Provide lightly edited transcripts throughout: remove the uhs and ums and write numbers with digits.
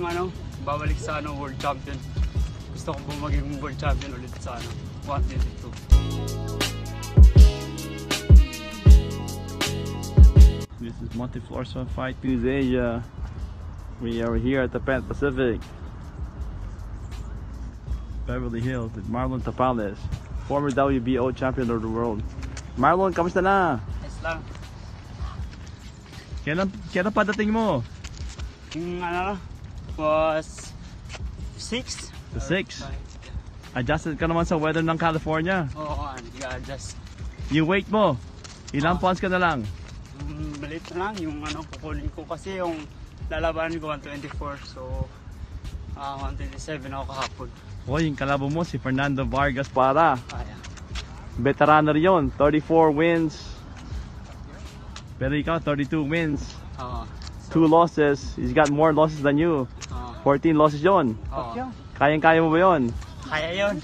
maging babalik sa world champion. Gusto ko po maging world champion ulit sa 122. This is Multi-Floor Fight News Asia. We are here at the Pan Pacific, Beverly Hills, with Marlon Tapales, former WBO champion of the world. Marlon, kamusta na? Yes lang. Kailan padating mo? Yung was 6. The 6. Adjusted ka naman sa weather ng California. Oo, nag-adjust. Yung weight mo, ilang pounds ka na lang? Maliit na lang yung kukunin ko kasi yung lalabanan ko 124, so 127 ako kahapon. O, yung kalabo mo si Fernando Vargas para. Kaya. Veteraner yon, 34 wins. Pero ikaw, 32 wins. 2 losses. He's got more losses than you. 14 losses yon. Kayang-kaya mo ba yon? Kaya yon.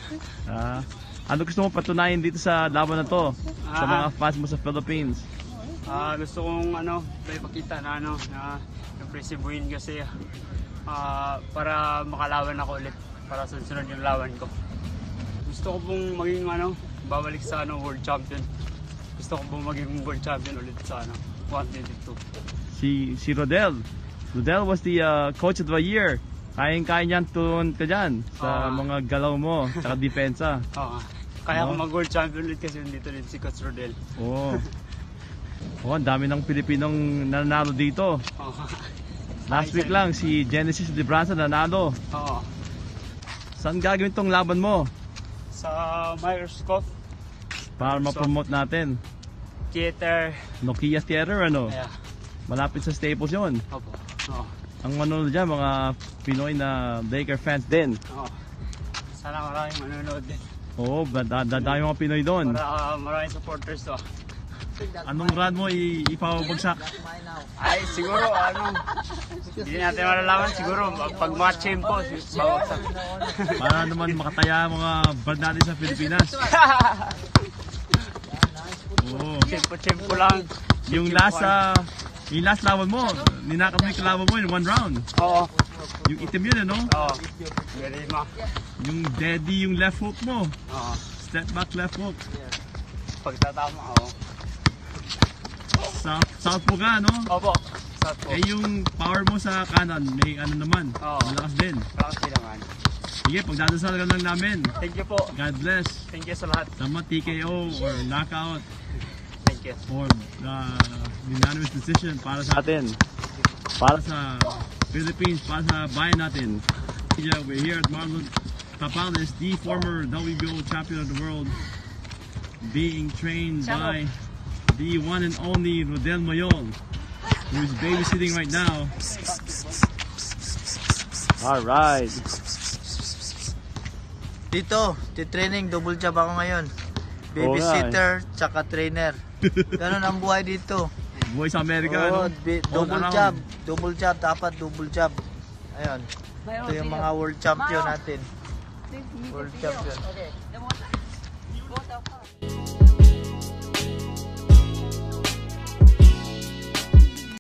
Ano gusto mo patunayan dito sa laban na to? Sa mga fans mo sa Philippines? Gusto kong ipakita na na impressive win kasi para makalaban ako ulit para sa sunod yung laban ko. Gusto ko pong maging babalik sa world champion. Gusto ko pong maging world champion ulit sa 122. Si Rodel was the coach of the year. Kayang-kaya niyan tulungan ka dyan sa mga galaw mo at depensa. Kaya ako mag-world champion ulit kasi dito din si Coach Rodel. Ang dami ng Pilipinong nanalo dito. Last week lang si Genesis Libranza nanalo. Saan gagawin tong laban mo? Sa Myerscough. Para ma-promote natin. Theater. Nokia Theater Yeah. Malapit sa Staples yun. Opo. Ang manonood dyan, mga Pinoy na Laker fans din. Sana maraming manonood din. Oo, dadami mga Pinoy doon. Para maraming supporters to. Anong run mo ipapabagsak? Ay, siguro hindi natin malalaman. Siguro pag mga tempo, babagsak. Para naman makataya mga brand natin sa Pilipinas. Tempo lang. Yung last laban mo, ninakap mo yung kalaban mo in 1 round. Oo. Yung itim yun, Oo. Garima. Yung deadly yung left hook mo. Step back left hook. Pagtatama, Southpaw ka, no? Opo. Southpaw. Yung power mo sa kanan, may naman. Malakas din. Malakas din naman. Sige, pagdadasal ka lang namin. Thank you po. God bless. Thank you sa lahat. Tama TKO or knockout. Thank you. Or unanimous decision para sa atin. Para sa Philippines, para sa bayan natin. We're here at Marlon Tapales, the former WBO champion of the world, being trained by the one and only Rodel Mayol, who is babysitting right now. Alright. Dito, titraining, double job ako ngayon. Babysitter, tsaka trainer. Ganun ang buhay dito. Buhay sa Amerika, no? Double job, dapat double job. Ayun. Ito yung mga world champion natin. World champion.